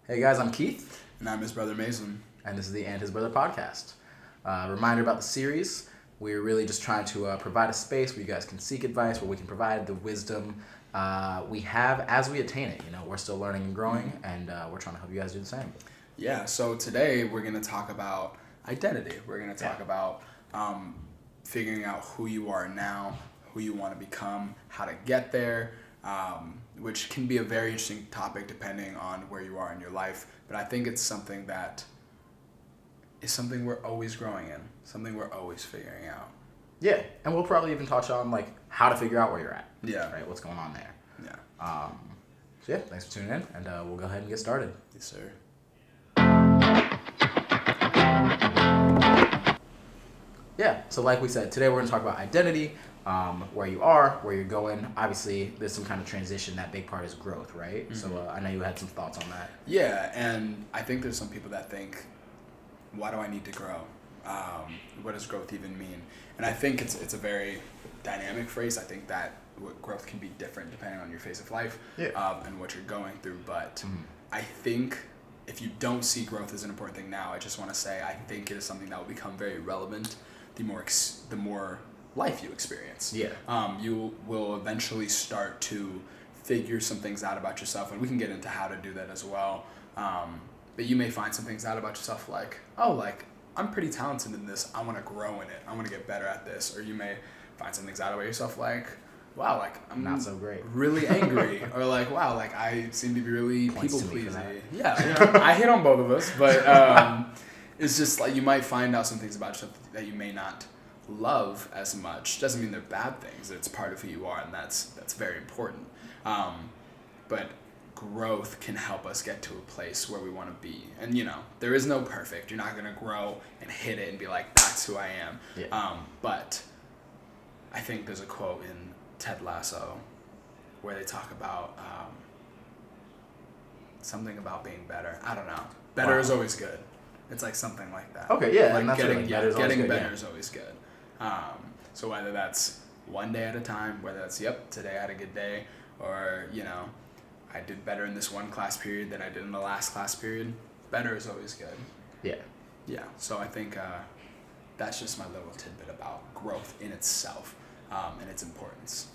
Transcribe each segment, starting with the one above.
Hey guys, I'm Keith, And I'm his brother Mason. and this is the And His Brother podcast. Reminder about the series: we're really just trying to provide a space where you guys can seek advice, where we can provide the wisdom we have as we attain it. You know, we're still learning and growing, and we're trying to help you guys do the same. Yeah, so today we're going to talk about identity. We're going to talk about figuring out who you are now, who you want to become, how to get there, which can be a very interesting topic depending on where you are in your life. But I think it's something that is something we're always growing in, something we're always figuring out. Yeah, and we'll probably even touch on like how to figure out where you're at. Yeah. Right, what's going on there. Yeah. So yeah, thanks for tuning in, and we'll go ahead and get started. Yes, sir. Yeah, so like we said, today we're going to talk about identity, where you are, where you're going. Obviously, there's some kind of transition. That big part is growth, right? Mm-hmm. So I know you had some thoughts on that. Yeah, and I think there's some people that think, why do I need to grow? What does growth even mean? And I think it's a very dynamic phrase. I think that growth can be different depending on your phase of life and what you're going through. But I think if you don't see growth as an important thing now, I just want to say I think it is something that will become very relevant the more life you experience. Yeah. You will eventually start to figure some things out about yourself, and we can get into how to do that as well. But you may find some things out about yourself like, I'm pretty talented in this. I want to grow in it. I want to get better at this. Or you may find some things out about yourself like, wow, like I'm Not so great. really angry. Or like, wow, like I seem to be really Points people to me for pleasing. that. Yeah, you know, I hit on both of us, but it's just like you might find out some things about yourself that you may not love as much. Doesn't mean they're bad things. It's part of who you are, and that's very important. But growth can help us get to a place where we want to be. And you know, there is no perfect. You're not gonna grow and hit it and be like, that's who I am. Yeah. But I think there's a quote in Ted Lasso where they talk about something about being better. I don't know. Better is always good. It's like something like that. Okay, yeah, Like and that's getting what, like, better is always getting good, better yeah. is always good. So whether that's one day at a time, whether that's today I had a good day, or you know, I did better in this one class period than I did in the last class period. Better is always good. Yeah. Yeah. So I think that's just my little tidbit about growth in itself and its importance.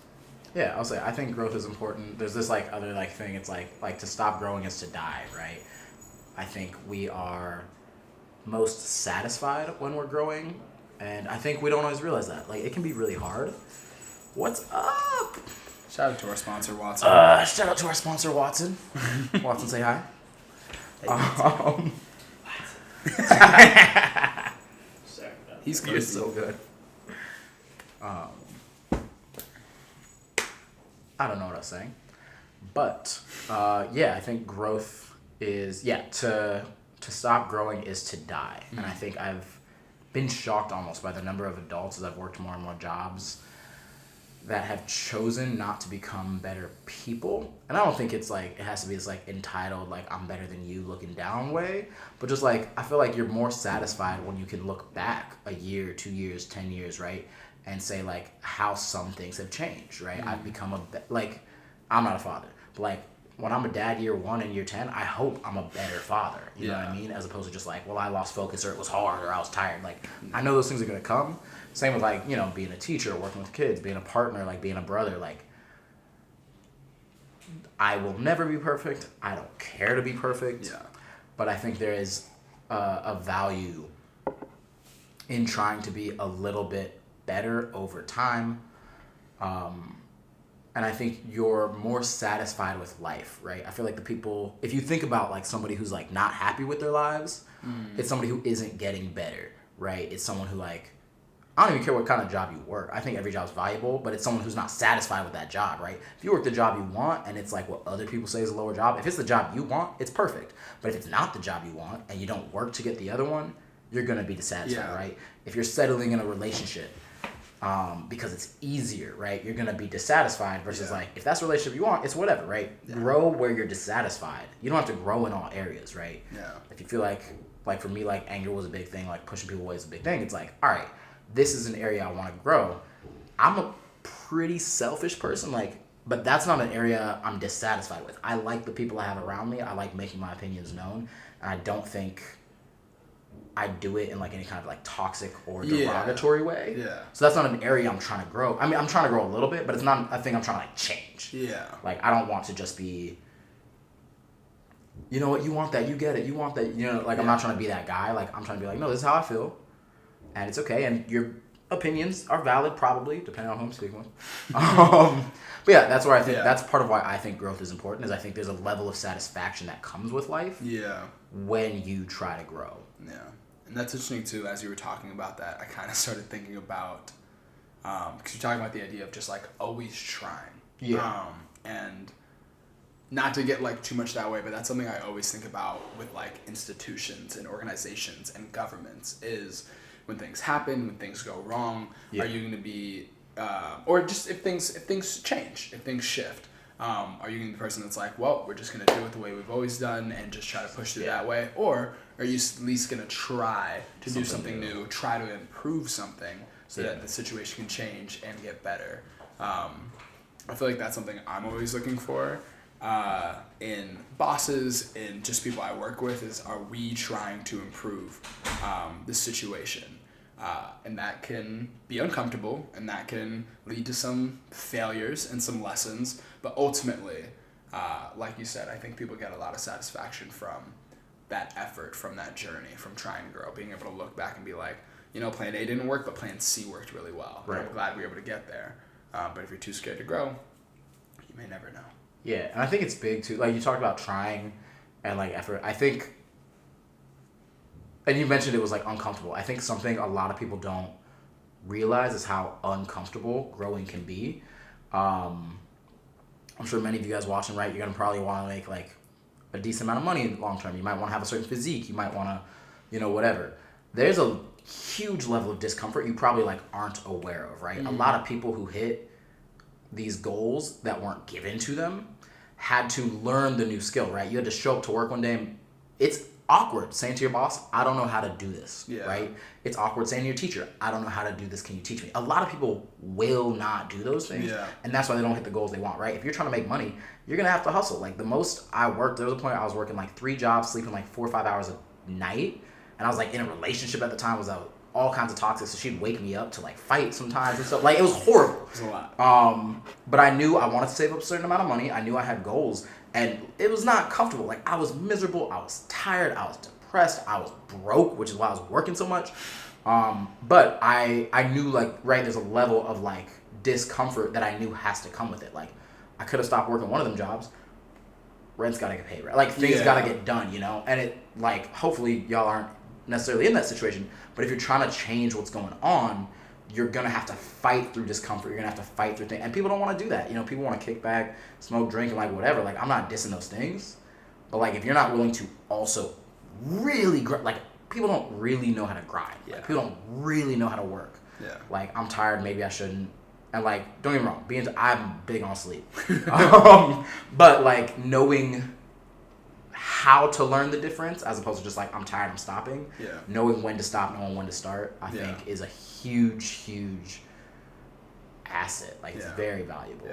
Yeah, I'll say I think growth is important. There's this like other like thing. It's like to stop growing is to die, right? I think we are most satisfied when we're growing, and I think we don't always realize that. Like it can be really hard. What's up? Shout out to our sponsor, Watson. Shout out to our sponsor, Watson. Watson, say hi. He's You're crazy. so good. I don't know what I was saying, but yeah, I think growth is to stop growing is to die, and I think I've been shocked almost by the number of adults as I've worked more and more jobs that have chosen not to become better people. And I don't think it's like it has to be this like entitled like I'm better than you looking down way, but just like I feel like you're more satisfied when you can look back a year, 2 years, 10 years, right, and say like how some things have changed, right? I've become like I'm not a father, but like when I'm a dad year 1 and year 10, I hope I'm a better father. You know what I mean? As opposed to just like, well, I lost focus or it was hard or I was tired. Like I know those things are gonna come. Same with like, you know, being a teacher, working with kids, being a partner, like being a brother, like I will never be perfect. I don't care to be perfect. Yeah. But I think there is a value in trying to be a little bit better over time. And I think you're more satisfied with life, right? I feel like the people, if you think about like somebody who's like not happy with their lives, it's somebody who isn't getting better, right? It's someone who like, I don't even care what kind of job you work. I think every job's valuable, but it's someone who's not satisfied with that job, right? If you work the job you want and it's like what other people say is a lower job, if it's the job you want, it's perfect. But if it's not the job you want and you don't work to get the other one, you're going to be dissatisfied, right? If you're settling in a relationship because it's easier, right? You're going to be dissatisfied versus like, if that's the relationship you want, it's whatever, right? Yeah. Grow where you're dissatisfied. You don't have to grow in all areas, right? Yeah. If you feel like for me, like anger was a big thing, like pushing people away is a big thing. It's like, all right, this is an area I want to grow. I'm a pretty selfish person. Like But that's not an area I'm dissatisfied with. I like the people I have around me. I like making my opinions known. And I don't think I do it in like any kind of like toxic or derogatory way. Yeah. So that's not an area I'm trying to grow. I mean, I'm trying to grow a little bit, but it's not a thing I'm trying to like change. Yeah. Like, I don't want to just be, you know what, you want that, you get it, you want that, you know, like, I'm not trying to be that guy. Like, I'm trying to be like, no, this is how I feel, and it's okay, and your opinions are valid, probably, depending on who I'm speaking with. But yeah, that's where I think, that's part of why I think growth is important, is I think there's a level of satisfaction that comes with life when you try to grow. Yeah. And that's interesting, too. As you were talking about that, I kind of started thinking about, because you're talking about the idea of just, like, always trying. Yeah. And not to get, like, too much that way, but that's something I always think about with, like, institutions and organizations and governments is when things happen, when things go wrong, are you going to be, or just if things change, if things shift, are you going to be the person that's like, well, we're just going to do it the way we've always done and just try to push through that way? Or are you at least going to try to do something new, try to improve something so that the situation can change and get better? I feel like that's something I'm always looking for in bosses, in just people I work with, is are we trying to improve the situation? And that can be uncomfortable, and that can lead to some failures and some lessons. But ultimately, like you said, I think people get a lot of satisfaction from that effort, from that journey, from trying to grow, being able to look back and be like, you know, plan A didn't work, but plan C worked really well. Right. I'm glad we were able to get there. But if you're too scared to grow, you may never know. Yeah, and I think it's big too. Like, you talked about trying and like effort. I think, and you mentioned it was like uncomfortable. I think something a lot of people don't realize is how uncomfortable growing can be. I'm sure many of you guys watching, right, you're gonna probably want to make like a decent amount of money long term. You might want to have a certain physique. You might want to, you know, whatever. There's a huge level of discomfort you probably like aren't aware of, right? A lot of people who hit these goals that weren't given to them had to learn the new skill, right? You had to show up to work one day and it's awkward saying to your boss, I don't know how to do this, right? It's awkward saying to your teacher, I don't know how to do this, can you teach me? A lot of people will not do those things, and that's why they don't hit the goals they want, right? If you're trying to make money, you're gonna have to hustle. Like, the most I worked, there was a point I was working like 3 jobs, sleeping like 4 or 5 hours a night, and I was like in a relationship at the time, was all kinds of toxic, so she'd wake me up to like fight sometimes and stuff. Like, it was horrible. It was a lot. But I knew I wanted to save up a certain amount of money. I knew I had goals, and it was not comfortable. Like, I was miserable, I was tired, I was depressed, I was broke, which is why I was working so much. But I knew, like, right, there's a level of like discomfort that I knew has to come with it. Like, I could have stopped working one of them jobs. Rent's gotta get paid, right? Like, things gotta get done, you know? And it, like, hopefully y'all aren't necessarily in that situation, but if you're trying to change what's going on, you're gonna have to fight through discomfort. You're gonna have to fight through things, and people don't want to do that. You know, people want to kick back, smoke, drink, and like whatever. Like, I'm not dissing those things, but like, if you're not willing to also really like, people don't really know how to grind. Like, people don't really know how to work. Like, I'm tired, maybe I shouldn't, and like, don't get me wrong, I'm big on sleep, but like, knowing how to learn the difference as opposed to just like, I'm tired, I'm stopping. Knowing when to stop, knowing when to start, I think is a huge asset. Like, it's very valuable.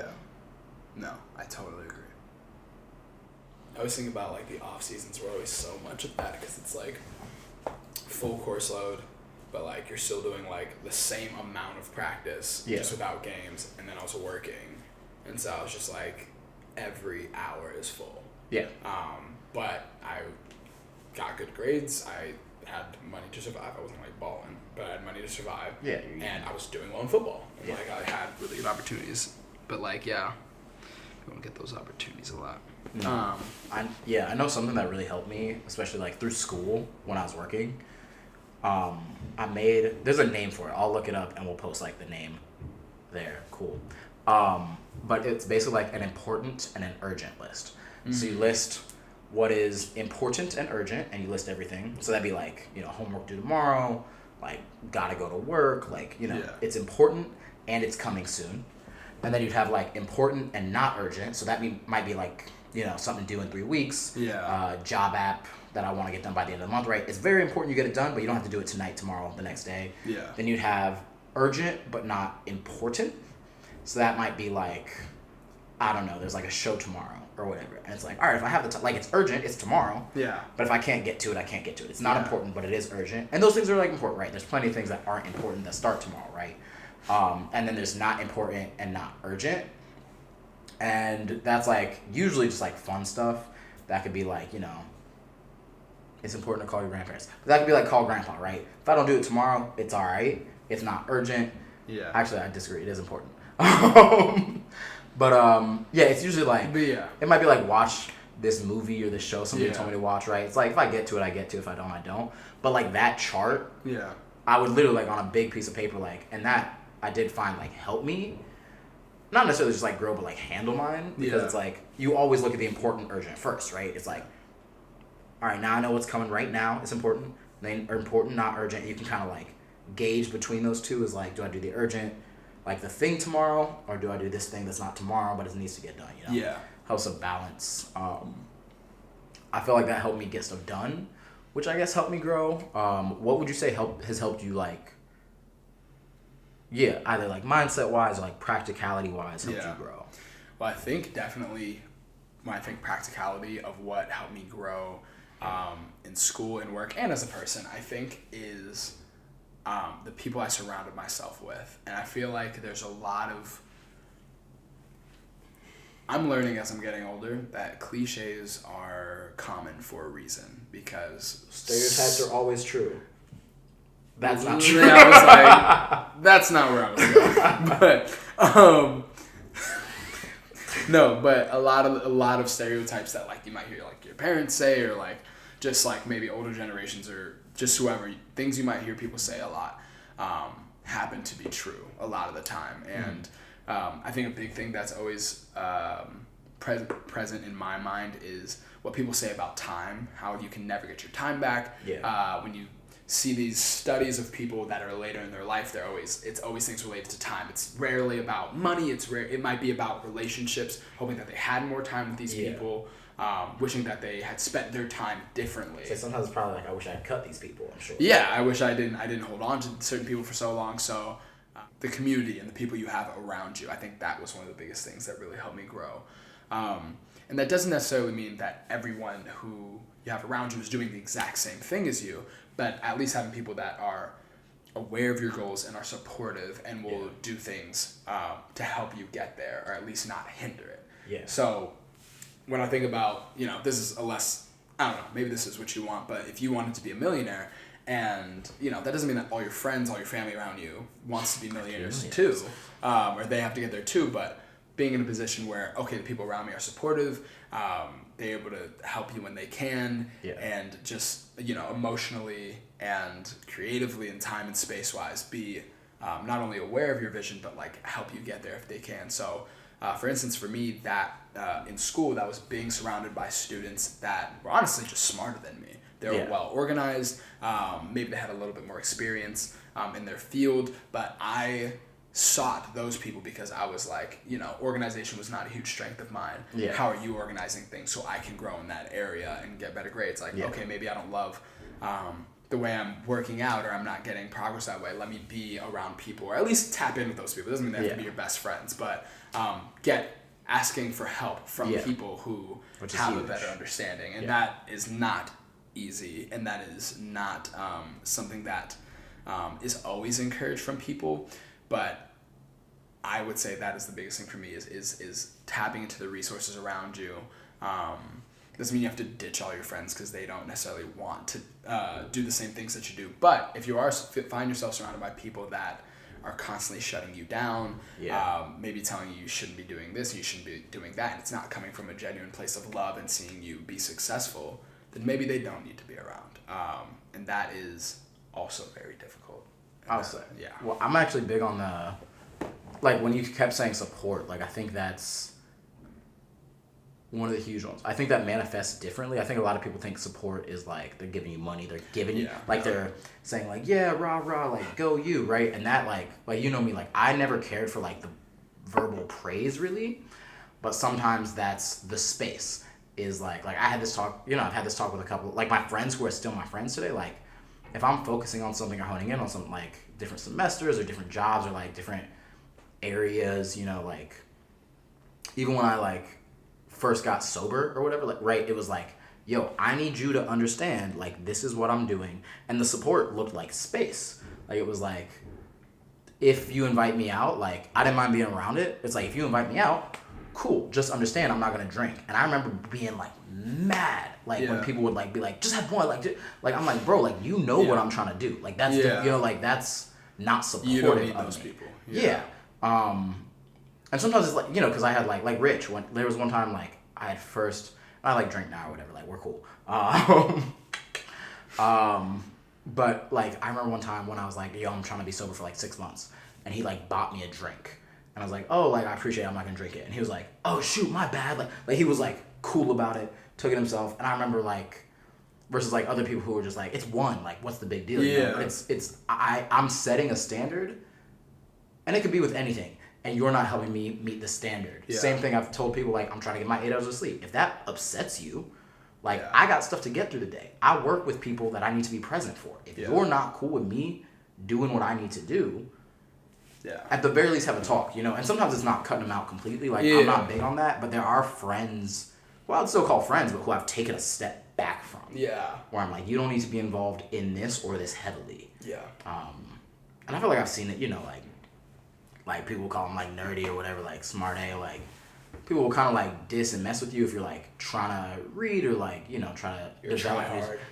No, I totally agree. I was thinking about like the off seasons were always so much of that, because it's like full course load, but like you're still doing like the same amount of practice just without games, and then also working, and so I was just like, every hour is full. But I got good grades. I had money to survive. I wasn't like balling, but I had money to survive. And I was doing well in football. And like, I had really good opportunities. But like, you don't get those opportunities a lot. I know something that really helped me, especially like through school when I was working. There's a name for it. I'll look it up and we'll post like the name there. Cool. But it's basically like an important and an urgent list. So you list what is important and urgent, and you list everything. So that'd be like, you know, homework due tomorrow, like, gotta go to work, like, you know, it's important and it's coming soon. And then you'd have like important and not urgent. So that might be like, you know, something due in 3 weeks. Job app that I want to get done by the end of the month, right? It's very important you get it done, but you don't have to do it tonight, tomorrow, the next day. Then you'd have urgent but not important. So that might be like, I don't know, there's like a show tomorrow or whatever. And it's like, all right, if I have the time, like it's urgent, it's tomorrow. Yeah. But if I can't get to it, I can't get to it. It's not Yeah. important, but it is urgent. And those things are like important, right? There's plenty of things that aren't important that start tomorrow, right? And then there's not important and not urgent. And that's like usually just like fun stuff. That could be like, you know, it's important to call your grandparents. But that could be like call grandpa, right? If I don't do it tomorrow, it's all right. It's not urgent. Yeah. Actually, I disagree. It is important. But yeah, it's usually like But yeah. it might be like watch this movie or this show somebody Yeah. told me to watch, right? It's like if I get to it, I get to it. If I don't, I don't. But like that chart, Yeah. I would literally like on a big piece of paper, like, and that I did find like help me, not necessarily just like grow, but like handle mine because Yeah. it's like you always look at the important, urgent first, right? It's like, all right, now I know what's coming right now. It's important. Then or important, not urgent. You can kind of like gauge between those two. Is like, do I do the urgent, like the thing tomorrow, or do I do this thing that's not tomorrow but it needs to get done? You know, Yeah. helps a balance. I feel like that helped me get stuff done, which I guess helped me grow. What would you say has helped you like? Yeah, either like mindset wise or like practicality wise helped Yeah. you grow. Well, I think definitely when I think practicality of what helped me grow in school and work and as a person, I think is the people I surrounded myself with. And I feel like there's a lot of. I'm learning as I'm getting older that cliches are common for a reason because Stereotypes are always true. That's not true. Yeah, I was like, that's not where I was going. But no, but a lot of stereotypes that like you might hear like your parents say or like just like maybe older generations or just whoever, things you might hear people say a lot happen to be true a lot of the time. And I think a big thing that's always present in my mind is what people say about time, how you can never get your time back. Yeah. When you see these studies of people that are later in their life, it's always things related to time. It's rarely about money. It might be about relationships, hoping that they had more time with these people, wishing that they had spent their time differently. So sometimes it's probably like I wish I had cut these people. I'm sure. Yeah, I wish I didn't hold on to certain people for so long. So the community and the people you have around you, I think that was one of the biggest things that really helped me grow. And that doesn't necessarily mean that everyone who you have around you is doing the exact same thing as you, but at least having people that are aware of your goals and are supportive and will do things to help you get there, or at least not hinder it. Yeah. So when I think about, this is I don't know, maybe this is what you want, but if you wanted to be a millionaire, and, that doesn't mean that all your friends, all your family around you wants to be millionaires too, or they have to get there too, but being in a position where, okay, the people around me are supportive, they're able to help you when they can, and just, emotionally and creatively and time and space-wise be not only aware of your vision, but, like, help you get there if they can. So, for instance, for me, that in school, that was being surrounded by students that were honestly just smarter than me. They were well organized, maybe they had a little bit more experience in their field, but I sought those people because I was like, organization was not a huge strength of mine. Yeah. How are you organizing things so I can grow in that area and get better grades? Like, okay, maybe I don't love the way I'm working out, or I'm not getting progress that way. Let me be around people, or at least tap in with those people. It doesn't mean they have to be your best friends, but asking for help from people who have a better understanding. And that is not easy, and that is not something that is always encouraged from people. But I would say that is the biggest thing for me is tapping into the resources around you. Doesn't mean you have to ditch all your friends because they don't necessarily want to do the same things that you do. But if you find yourself surrounded by people that are constantly shutting you down, maybe telling you shouldn't be doing this, you shouldn't be doing that, and it's not coming from a genuine place of love and seeing you be successful, then maybe they don't need to be around. And that is also very difficult. I'll say. Yeah. Well, I'm actually big on like when you kept saying support, like I think that's one of the huge ones. I think that manifests differently. I think a lot of people think support is like they're giving you money, they're giving you they're saying like, yeah, rah rah, like go you, right? And that like me, like I never cared for like the verbal praise really, but sometimes that's the space is like I had this talk, I've had this talk with a couple like my friends who are still my friends today, like if I'm focusing on something or honing in on something like different semesters or different jobs or like different areas, like even when I like first got sober or whatever, like right, it was like, yo, I need you to understand, like, this is what I'm doing. And the support looked like space. Like, it was like, if you invite me out, like, I didn't mind being around it. It's like, if you invite me out, cool, just understand I'm not gonna drink. And I remember being like mad, like when people would like be like, just have one, like I'm like, bro, like, you know what I'm trying to do. Like, that's, you know, like, that's not supportive You don't need of those me. people. Yeah. And sometimes it's like, you know, because I had like Rich, when there was one time like I had first, I like drink now or whatever, like we're cool. But like I remember one time when I was like, yo, I'm trying to be sober for like 6 months, and he like bought me a drink, and I was like, oh, like I appreciate it, I'm not gonna drink it, and he was like, oh shoot, my bad, like he was like cool about it, took it himself, and I remember like versus like other people who were just like, it's one, like what's the big deal? You know? It's I'm setting a standard, and it could be with anything. And you're not helping me meet the standard. Yeah. Same thing I've told people, like, I'm trying to get my 8 hours of sleep. If that upsets you, like, I got stuff to get through the day. I work with people that I need to be present for. If you're not cool with me doing what I need to do, at the very least have a talk, you know? And sometimes it's not cutting them out completely. Like, I'm not big on that. But there are friends, well, I'd still call friends, but who I've taken a step back from. Yeah. Where I'm like, you don't need to be involved in this or this heavily. Yeah. And I feel like I've seen it, you know, like people call them like nerdy or whatever, like smart A, like people will kind of like diss and mess with you if you're like trying to read or like, you know, trying to develop.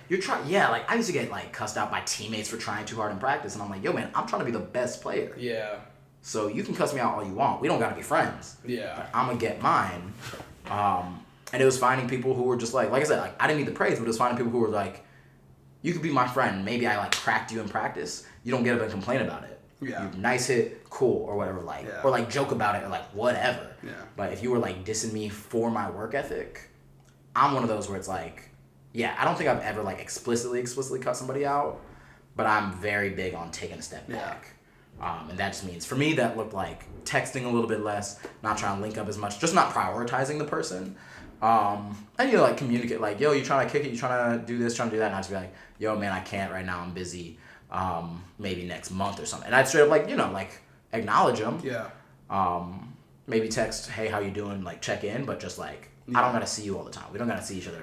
You're trying, yeah, like I used to get like cussed out by teammates for trying too hard in practice, and I'm like, yo man, I'm trying to be the best player. Yeah. So you can cuss me out all you want. We don't gotta be friends. Yeah. But I'm gonna get mine. And it was finding people who were just like I said, like I didn't need the praise, but it was finding people who were like, you could be my friend. Maybe I like cracked you in practice. You don't get up and complain about it. Yeah. Nice hit, cool, or whatever, like, or like joke about it, or like whatever. Yeah. But if you were like dissing me for my work ethic, I'm one of those where it's like, yeah, I don't think I've ever like explicitly cut somebody out, but I'm very big on taking a step back. And that just means for me that looked like texting a little bit less, not trying to link up as much, just not prioritizing the person. And you know, like communicate, like, yo, you trying to kick it, you trying to do this, trying to do that, and I just be like, yo, man, I can't right now, I'm busy. Maybe next month or something. And I'd straight up like, you know, like acknowledge them. Yeah. Maybe text, hey, how you doing? Like check in, but just like, I don't gotta see you all the time. We don't gotta see each other.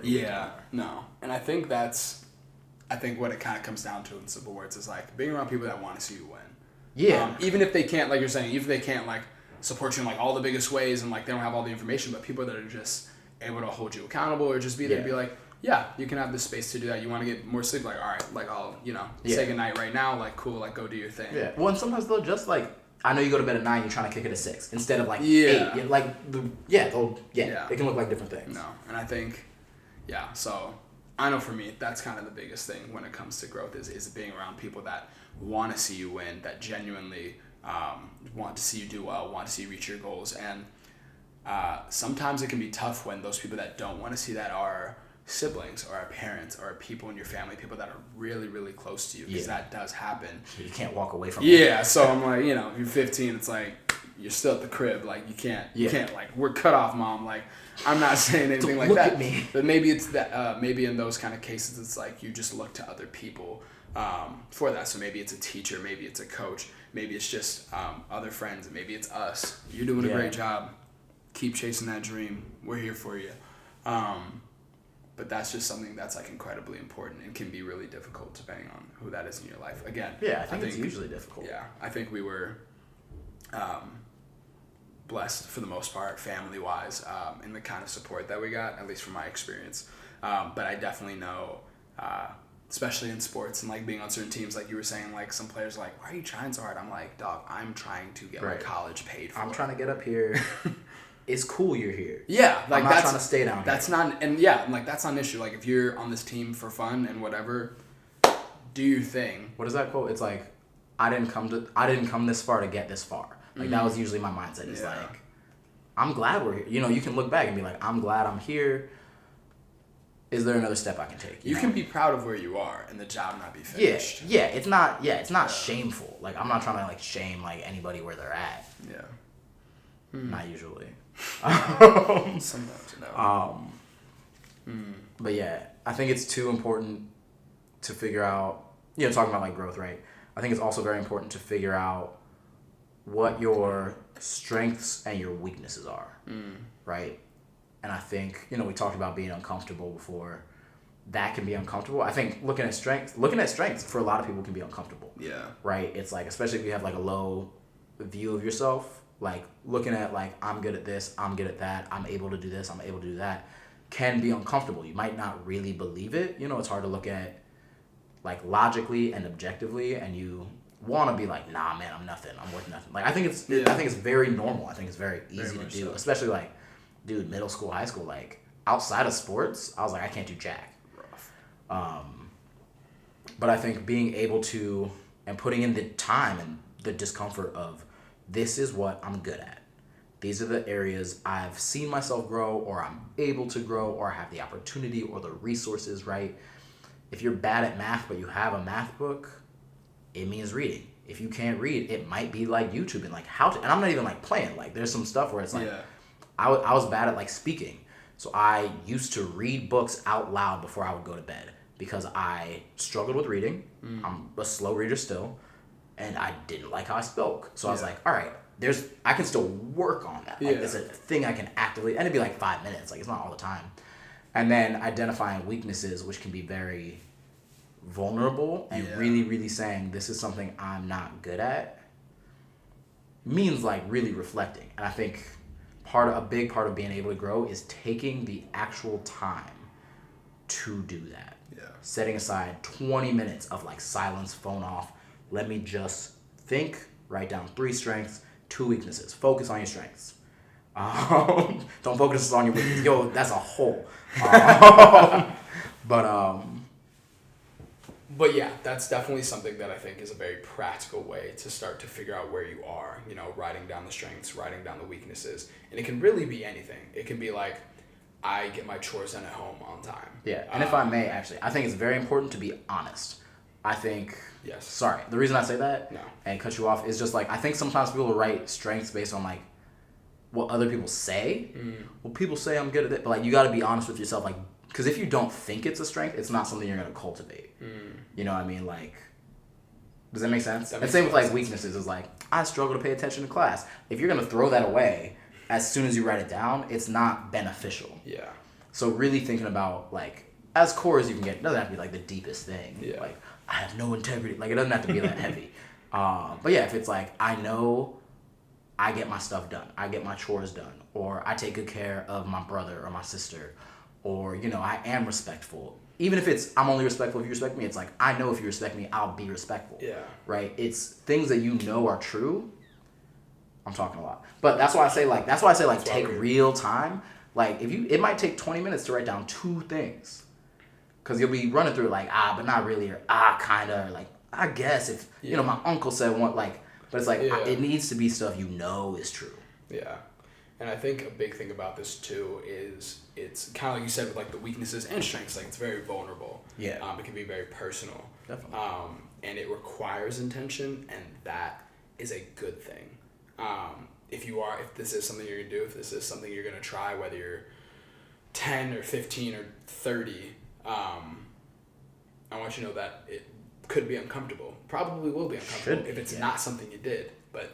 No. And I think what it kind of comes down to in simple words is like being around people that want to see you win. Yeah. Even if they can't, like you're saying, even if they can't like support you in like all the biggest ways and like they don't have all the information, but people that are just able to hold you accountable or just be there to be like, yeah, you can have the space to do that. You want to get more sleep, like, all right, like, I'll, you know, say goodnight right now, like, cool, like, go do your thing. Yeah. Well, and sometimes they'll just, like, I know you go to bed at 9, you're trying to kick it at 6, instead of, like, 8. Like, they can look like different things. No, and I think, so I know for me, that's kind of the biggest thing when it comes to growth is being around people that want to see you win, that genuinely want to see you do well, want to see you reach your goals. And sometimes it can be tough when those people that don't want to see that are siblings or our parents or people in your family, people that are really, really close to you, because that does happen. You can't walk away from it. So I'm like, you know, if you're 15, it's like, you're still at the crib, like, you can't, like, we're cut off, mom, like, I'm not saying anything like that. At me. But maybe it's that, maybe in those kind of cases, it's like, you just look to other people for that. So maybe it's a teacher, maybe it's a coach, maybe it's just other friends, maybe it's us. You're doing a great job. Keep chasing that dream. We're here for you. But that's just something that's like incredibly important and can be really difficult depending on who that is in your life. Again, I think it's usually difficult. Yeah, I think we were blessed for the most part, family-wise, in the kind of support that we got, at least from my experience. But I definitely know, especially in sports and like being on certain teams, like you were saying, like some players are like, why are you trying so hard? I'm like, dog, I'm trying to get my college paid for. I'm trying to get up here. It's cool you're here. Yeah, like I'm not trying to stay down that's here. Like that's not an issue. Like if you're on this team for fun and whatever, do your thing. What is that quote? It's like, I didn't come this far to get this far. Like that was usually my mindset. It's like, I'm glad we're here. You know, you can look back and be like, I'm glad I'm here. Is there another step I can take? You can be proud of where you are and the job not be finished. Yeah, it's not shameful. Like I'm not trying to like shame like anybody where they're at. Yeah. Not usually. Sometimes, no. But yeah, I think it's too important to figure out, you know, talking about like growth, right? I think it's also very important to figure out what your strengths and your weaknesses are, right? And I think, we talked about being uncomfortable before. That can be uncomfortable. I think looking at strengths for a lot of people can be uncomfortable. Yeah. Right? It's like, especially if you have like a low view of yourself, like looking at like, I'm good at this, I'm good at that, I'm able to do this, I'm able to do that, can be uncomfortable. You might not really believe it. It's hard to look at like logically and objectively, and you want to be like, nah, man, I'm nothing. I'm worth nothing. Like, I think it's very normal. I think it's very easy to do, especially like, dude, middle school, high school, like outside of sports, I was like, I can't do jack. But I think being able to, and putting in the time and the discomfort of, this is what I'm good at. These are the areas I've seen myself grow, or I'm able to grow, or I have the opportunity or the resources, right? If you're bad at math, but you have a math book, it means reading. If you can't read, it might be like YouTube and like how to, and I'm not even like playing. Like, there's some stuff where it's like, I was bad at like speaking. So I used to read books out loud before I would go to bed, because I struggled with reading. I'm a slow reader still, and I didn't like how I spoke. So I was like, all right, I can still work on that. Like, it's a thing I can actively, and it'd be like 5 minutes. Like, it's not all the time. And then identifying weaknesses, which can be very vulnerable, and really, really saying, this is something I'm not good at, means like really reflecting. And I think a big part of being able to grow is taking the actual time to do that. Setting aside 20 minutes of like silence, phone off. Let me just think, write down 3 strengths, 2 weaknesses. Focus on your strengths. Don't focus on your weaknesses. Yo, that's a hole. But yeah, that's definitely something that I think is a very practical way to start to figure out where you are, writing down the strengths, writing down the weaknesses. And it can really be anything. It can be like, I get my chores done at home on time. Yeah, and if I may, actually, I think it's very important to be honest. I think... Yes. Sorry, the reason I say that No. and cut you off is just like, I think sometimes people write strengths based on like what other people say. Well, people say I'm good at it, but like, you got to be honest with yourself, like, because if you don't think it's a strength, it's not something you're going to cultivate. You know what I mean? Like, does that make sense? And same with like weaknesses. Is like, I struggle to pay attention to class. If you're going to throw that away as soon as you write it down, it's not beneficial. Yeah. So really thinking about like, as core as you can get, it doesn't have to be like the deepest thing. Yeah. Like, I have no integrity. Like, it doesn't have to be that heavy. But yeah, if it's like, I know I get my stuff done, I get my chores done, or I take good care of my brother or my sister, or, I am respectful. Even if it's, I'm only respectful if you respect me, it's like, I know if you respect me, I'll be respectful. Yeah. Right? It's things that you know are true. I'm talking a lot. But that's why I say take real time. Like, it might take 20 minutes to write down 2 things. Because you'll be running through it like, but not really, or kind of, or like, I guess if, my uncle said one, like, but it's like, it needs to be stuff is true. Yeah. And I think a big thing about this too is it's kind of like you said with like the weaknesses and strengths, like it's very vulnerable. Yeah. It can be very personal. Definitely. And it requires intention, and that is a good thing. If this is something you're going to do, if this is something you're going to try, whether you're 10 or 15 or 30, I want you to know that it could be uncomfortable. Probably will be uncomfortable if it's not something you did. But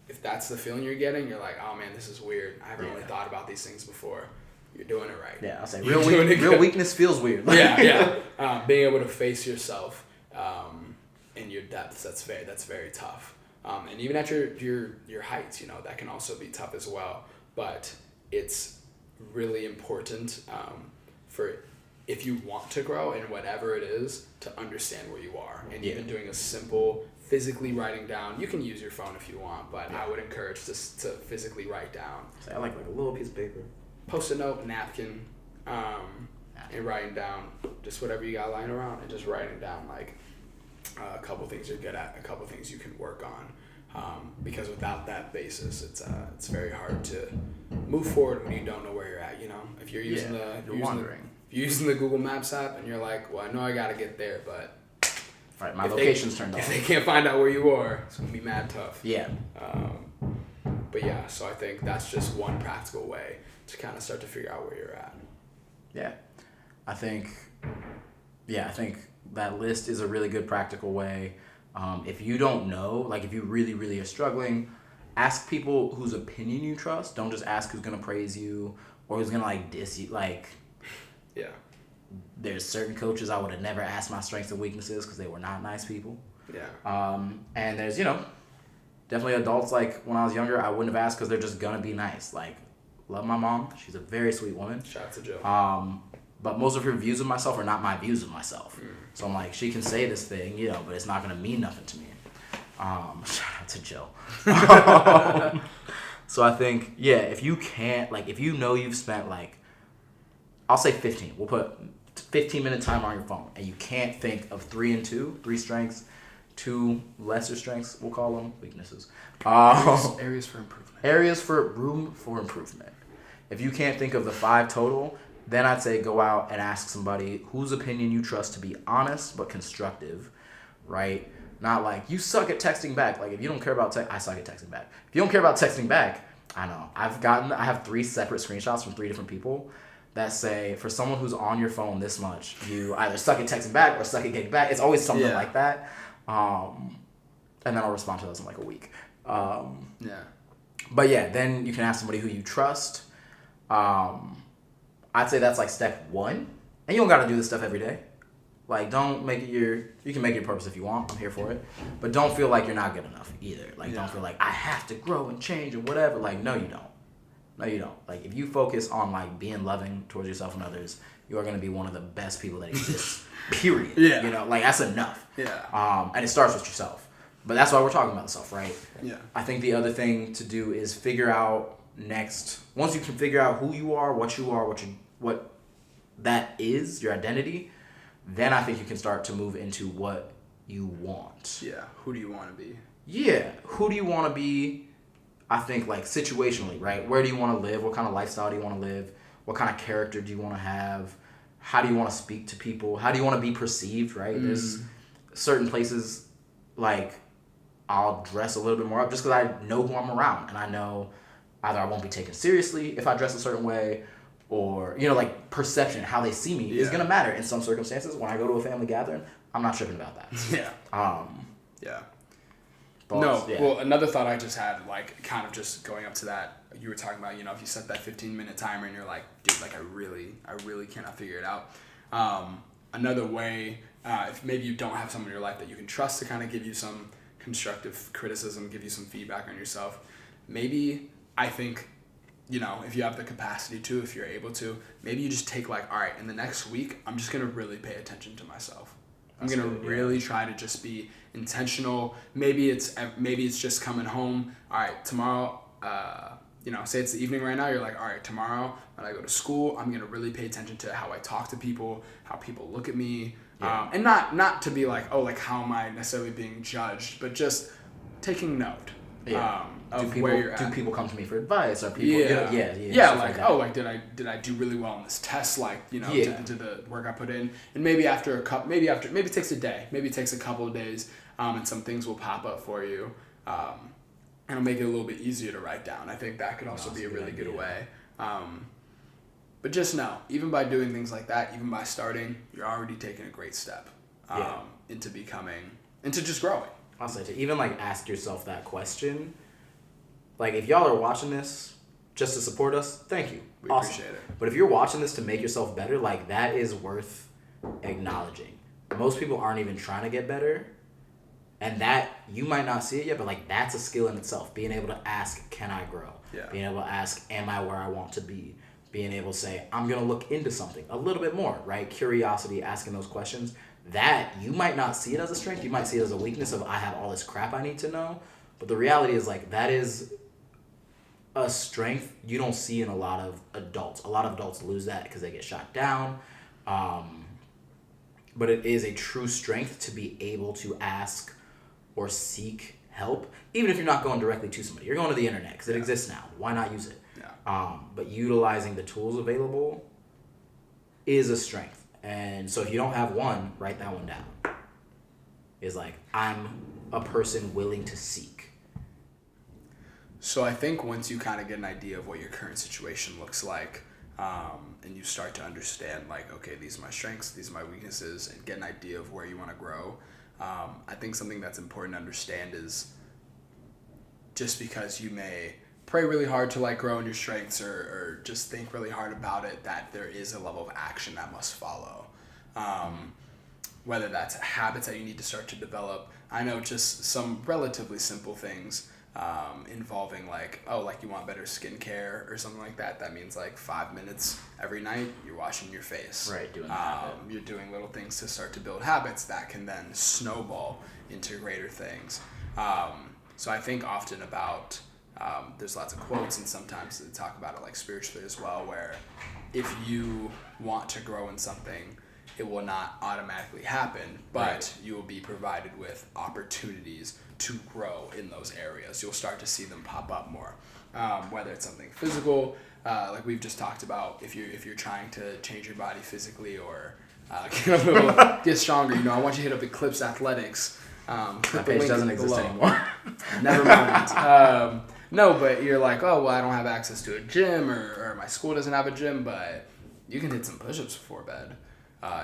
if that's the feeling you're getting, you're like, oh man, this is weird. I haven't really thought about these things before. You're doing it right. Yeah, I'll say real weakness feels weird. Being able to face yourself in your depths, that's very tough. And even at your heights, that can also be tough as well. But it's really important for, if you want to grow in whatever it is, to understand where you are. And even doing a simple physically writing down, you can use your phone if you want, but I would encourage to physically write down. So I like a little piece of paper. Post-it note, napkin, and writing down just whatever you got lying around, and just writing down like a couple things you're good at, a couple things you can work on. Because without that basis, it's very hard to move forward when you don't know where you're at. If you're using you're using the Google Maps app and you're like, well, I know I gotta get there, but my location's turned off. If they can't find out where you are, it's gonna be mad tough. Yeah. But yeah, so I think that's just one practical way to kind of start to figure out where you're at. Yeah, I think that list is a really good practical way. If you don't know, like if you really, really are struggling, ask people whose opinion you trust. Don't just ask who's gonna praise you or who's gonna like diss you. Like, Yeah. there's certain coaches I would have never asked my strengths and weaknesses because they were not nice people. Yeah. And there's, definitely adults like when I was younger, I wouldn't have asked because they're just gonna be nice. Like, love my mom. She's a very sweet woman. Shout out to Joe. But most of her views of myself are not my views of myself. Mm. So I'm like, she can say this thing, but it's not gonna mean nothing to me. Shout out to Joe. So I think, yeah, if you can't, like, if you know you've spent, like, I'll say 15. We'll put 15-minute timer on your phone, and you can't think of 3 and 2, 3 strengths, 2 lesser strengths, we'll call them weaknesses. Areas for improvement. Areas for room for improvement. If you can't think of the 5 total, then I'd say go out and ask somebody whose opinion you trust to be honest but constructive, right? Not like, you suck at texting back. Like, if you don't care about I suck at texting back. If you don't care about texting back, I know. I have 3 separate screenshots from 3 different people that say, for someone who's on your phone this much, you either suck at texting back or suck at getting back. It's always something like that. And then I'll respond to those in like a week. Yeah. But yeah, then you can ask somebody who you trust. I'd say that's like step 1. And you don't got to do this stuff every day. Like, don't make it you can make it your purpose if you want. I'm here for it. But don't feel like you're not good enough either. Like, don't feel like I have to grow and change or whatever. Like, no, you don't. No, you don't. Like, if you focus on, like, being loving towards yourself and others, you are going to be one of the best people that exists, period. Yeah. Like, that's enough. Yeah. And it starts with yourself. But that's why we're talking about stuff, right? Yeah. I think the other thing to do is figure out once you can figure out who you are, what that is, your identity, then I think you can start to move into what you want. Yeah. Who do you want to be? Yeah. Who do you want to be? I think, like, situationally, right? Where do you want to live? What kind of lifestyle do you want to live? What kind of character do you want to have? How do you want to speak to people? How do you want to be perceived, right? There's certain places, like, I'll dress a little bit more up just because I know who I'm around. And I know either I won't be taken seriously if I dress a certain way, or, like, perception, how they see me is going to matter in some circumstances. When I go to a family gathering, I'm not tripping about that. Yeah. Yeah. Thoughts? Well, another thought I just had, like, kind of just going up to that, you were talking about, if you set that 15-minute timer and you're like, dude, like, I really cannot figure it out. Another way, if maybe you don't have someone in your life that you can trust to kind of give you some constructive criticism, give you some feedback on yourself, maybe I think, if you have the capacity to, if you're able to, maybe you just take, like, all right, in the next week, I'm just going to really pay attention to myself. I'm going to really try to just be intentional. Maybe it's just coming home. All right, tomorrow, say it's the evening right now. You're like, all right, tomorrow when I go to school, I'm going to really pay attention to how I talk to people, how people look at me. Yeah. And not to be like, oh, like, how am I necessarily being judged, but just taking note. Yeah. Of where you're at. Do people come to me for advice? Or people? Yeah. Like, did I do really well on this test? Like, did the work I put in? And maybe after maybe it takes a day, maybe it takes a couple of days, and some things will pop up for you, and it'll make it a little bit easier to write down. I think that could also be a really good way. But just know, even by doing things like that, even by starting, you're already taking a great step into becoming, into just growing. I'll say to even, like, ask yourself that question. Like, if y'all are watching this just to support us, thank you. We awesome. Appreciate it. But if you're watching this to make yourself better, like, that is worth acknowledging. Most people aren't even trying to get better. And that, you might not see it yet, but, like, that's a skill in itself. Being able to ask, can I grow? Yeah. Being able to ask, am I where I want to be? Being able to say, I'm going to look into something a little bit more, right? Curiosity, asking those questions. That, you might not see it as a strength. You might see it as a weakness of, I have all this crap I need to know. But the reality is, like, that is a strength you don't see in a lot of adults. A lot of adults lose that because they get shot down. But it is a true strength to be able to ask or seek help, even if you're not going directly to somebody. You're going to the internet because it exists now. Why not use it? Yeah. But utilizing the tools available is a strength. And so if you don't have one, write that one down. Is like, I'm a person willing to seek. So I think once you kind of get an idea of what your current situation looks like, and you start to understand, like, okay, these are my strengths, these are my weaknesses, and get an idea of where you want to grow, I think something that's important to understand is just because you may pray really hard to like grow in your strengths or just think really hard about it, that there is a level of action that must follow. Whether that's habits that you need to start to develop. I know just some relatively simple things involving like you want better skincare or something like that. That means like 5 minutes every night you're washing your face. Right, doing that. You're doing little things to start to build habits that can then snowball into greater things. So I think often about there's lots of quotes, and sometimes they talk about it like spiritually as well, where if you want to grow in something, it will not automatically happen, but you will be provided with opportunities to grow in those areas. You'll start to see them pop up more, whether it's something physical, like we've just talked about. If you're trying to change your body physically or get stronger, I want you to hit up Eclipse Athletics. That page doesn't exist anymore. Never mind. No, but you're like, oh, well, I don't have access to a gym, or my school doesn't have a gym, but you can hit some push-ups before bed.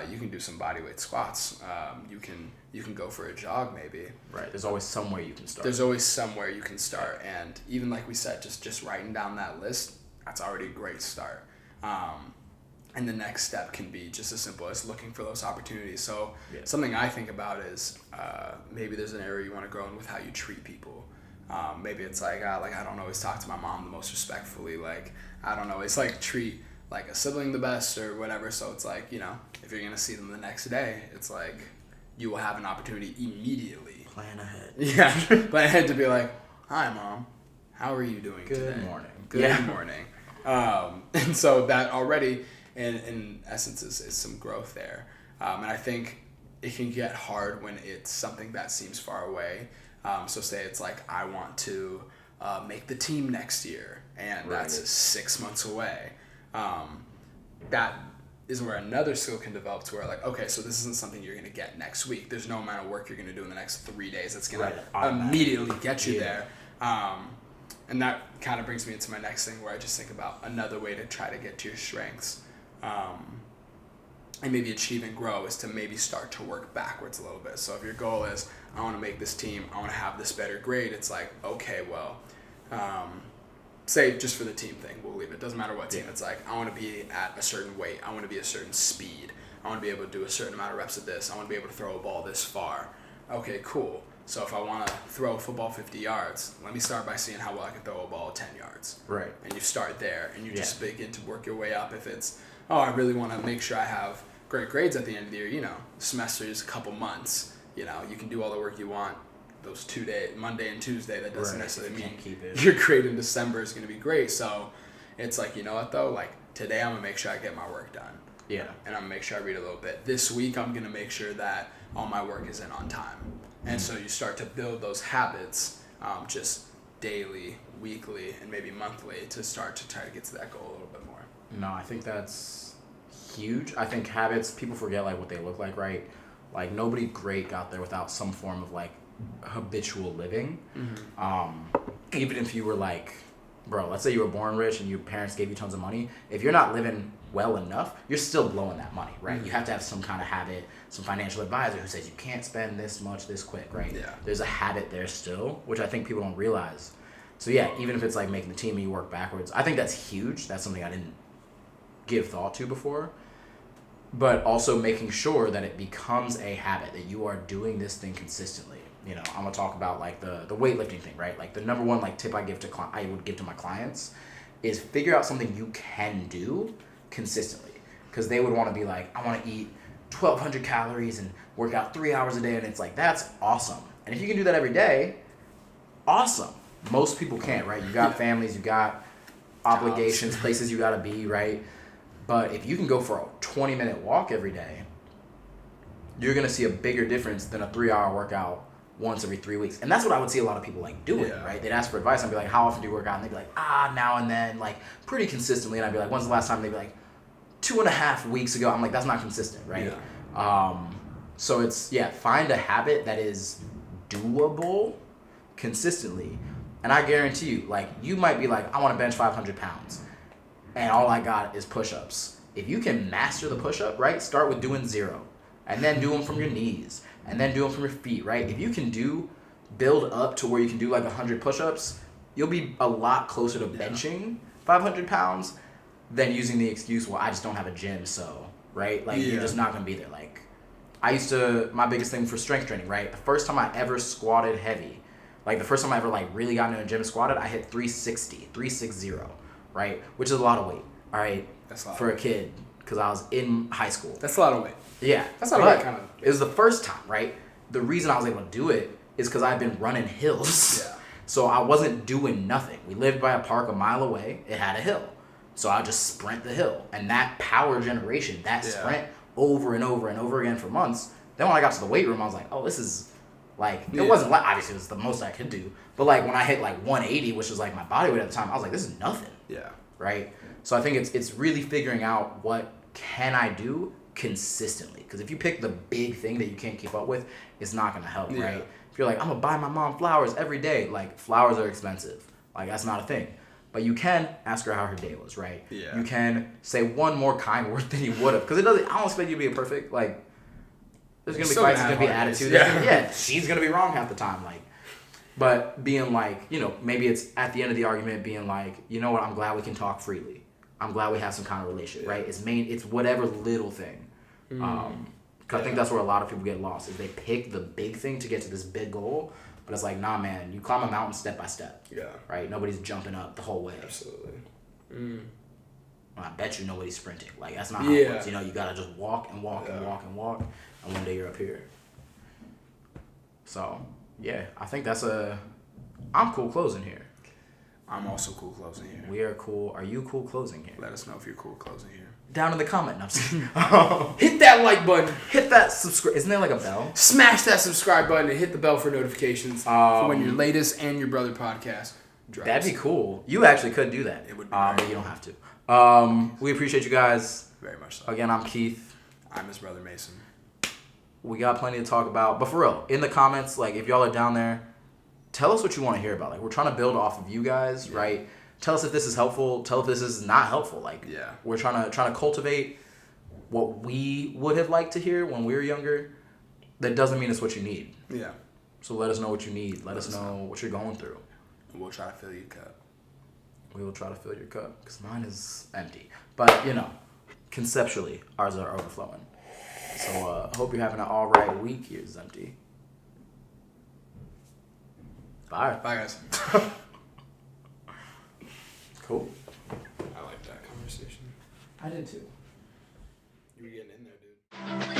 You can do some bodyweight squats. You can go for a jog maybe. Right. There's always somewhere you can start. There's always somewhere you can start, and even like we said, just writing down that list, that's already a great start. And the next step can be just as simple as looking for those opportunities. So something I think about is maybe there's an area you want to grow in with how you treat people. Maybe it's like I don't always talk to my mom the most respectfully. Like I don't always like treat like a sibling the best or whatever. So it's like, if you're going to see them the next day, it's like you will have an opportunity immediately. Plan ahead. Yeah. Plan ahead to be like, hi, Mom. How are you doing today? Good morning. Good morning. And so that already, in essence, is some growth there. And I think it can get hard when it's something that seems far away. So say it's like, I want to make the team next year, and that's 6 months away. That is where another skill can develop to where like, okay, so this isn't something you're going to get next week. There's no amount of work you're going to do in the next 3 days that's going to immediately get you there. And that kind of brings me into my next thing, where I just think about another way to try to get to your strengths and maybe achieve and grow is to maybe start to work backwards a little bit. So if your goal is, I want to make this team, I want to have this better grade, it's like, okay, well, say just for the team thing, we'll leave it. Doesn't matter what team. It's like, I want to be at a certain weight. I want to be a certain speed. I want to be able to do a certain amount of reps of this. I want to be able to throw a ball this far. Okay, cool. So if I want to throw a football 50 yards, let me start by seeing how well I can throw a ball 10 yards. Right. And you start there, and you just begin to work your way up. If it's, I really want to make sure I have great grades at the end of the year, the semester is a couple months. You can do all the work you want those 2 days, Monday and Tuesday. That doesn't necessarily mean your grade in December is going to be great. So it's like, you know what though? Like today I'm going to make sure I get my work done. Yeah. And I'm going to make sure I read a little bit. This week I'm going to make sure that all my work is in on time. And so you start to build those habits just daily, weekly, and maybe monthly to start to try to get to that goal a little bit more. No, I think that's huge. I think habits, people forget like what they look like, right? Like nobody great got there without some form of like habitual living. Even if you were like, bro, let's say you were born rich and your parents gave you tons of money, if you're not living well enough, you're still blowing that money, right? You have to have some kind of habit, some financial advisor who says you can't spend this much this quick, right? There's a habit there still, which I think people don't realize. So yeah, even if it's like making the team and you work backwards, I think that's huge. That's something I didn't give thought to before. But also making sure that it becomes a habit, that you are doing this thing consistently. I'm gonna talk about like the weightlifting thing, right? Like the number one like tip I would give to my clients is figure out something you can do consistently, because they would want to be like, I want to eat 1,200 calories and work out 3 hours a day, and it's like, that's awesome. And if you can do that every day, awesome. Most people can't, right? You got families, you got obligations, places you gotta be, right? But if you can go for a 20-minute walk every day, you're gonna see a bigger difference than a 3-hour workout once every 3 weeks. And that's what I would see a lot of people like doing, right? They'd ask for advice, and I'd be like, how often do you work out? And they'd be like, now and then, like pretty consistently. And I'd be like, when's the last time? They'd be like, 2.5 weeks ago. I'm like, that's not consistent, right? So it's, find a habit that is doable consistently. And I guarantee you, like, you might be like, I want to bench 500 pounds. And all I got is push-ups. If you can master the push-up, right, start with doing 0. And then do them from your knees. And then do them from your feet, right? If you can do build up to where you can do like 100 push-ups, you'll be a lot closer to benching 500 pounds than using the excuse, well, I just don't have a gym, so, right? Like, you're just not going to be there. Like, my biggest thing for strength training, right? The first time I ever squatted heavy, like the first time I ever like really got into a gym and squatted, I hit 360, right? Which is a lot of weight, all right? That's a lot for a kid, because I was in high school. That's a lot of weight. Yeah. That's not a lot, kind of. It was the first time, right? The reason I was able to do it is because I've been running hills. Yeah. So I wasn't doing nothing. We lived by a park a mile away. It had a hill. So I would just sprint the hill. And that power generation, that sprint over and over and over again for months. Then when I got to the weight room, I was like, oh, this is like, it wasn't like, obviously it was the most I could do. But like when I hit like 180, which was like my body weight at the time, I was like, this is nothing. Yeah. Right? So I think it's really figuring out what can I do consistently. Because if you pick the big thing that you can't keep up with, it's not going to help, right? If you're like, I'm going to buy my mom flowers every day, like flowers are expensive. Like that's not a thing. But you can ask her how her day was, right? Yeah. You can say one more kind word than you would have. Because I don't expect you to be perfect. Like, there's going to be fights, there's going to be attitude. Yeah, she's going to be wrong half the time. Like, but being like, you know, maybe it's at the end of the argument being like, you know what, I'm glad we can talk freely. I'm glad we have some kind of relationship, right? It's whatever little thing. Cause I think that's where a lot of people get lost is they pick the big thing to get to this big goal, but it's like, nah, man, you climb a mountain step by step. Yeah. Right? Nobody's jumping up the whole way. Absolutely. Well, I bet you nobody's sprinting. Like that's not how it works. You know, you gotta just walk and walk and walk and walk, and one day you're up here. So yeah, I think I'm cool closing here. I'm also cool closing here. We are cool. Are you cool closing here? Let us know if you're cool closing here. Down in the comment. No, I'm just kidding. Hit that like button. Hit that subscribe. Isn't there like a bell? Smash that subscribe button and hit the bell for notifications for when your latest and your brother podcast drops. That'd be cool. You actually could do that. It would be but you don't have to. We appreciate you guys. Very much so. Again, I'm Keith. I'm his brother Mason. We got plenty to talk about. But for real, in the comments, like if y'all are down there, tell us what you want to hear about. Like we're trying to build off of you guys, right? Tell us if this is helpful. Tell if this is not helpful. Like we're trying to cultivate what we would have liked to hear when we were younger. That doesn't mean it's what you need. Yeah. So let us know what you need. Let us know what you're going through. And we'll try to fill your cup. We will try to fill your cup because mine is empty. But you know, conceptually, ours are overflowing. So hope you're having an all right week. Yours is empty. Bye. Bye, guys. Cool. I like that conversation. I did too. You were getting in there, dude.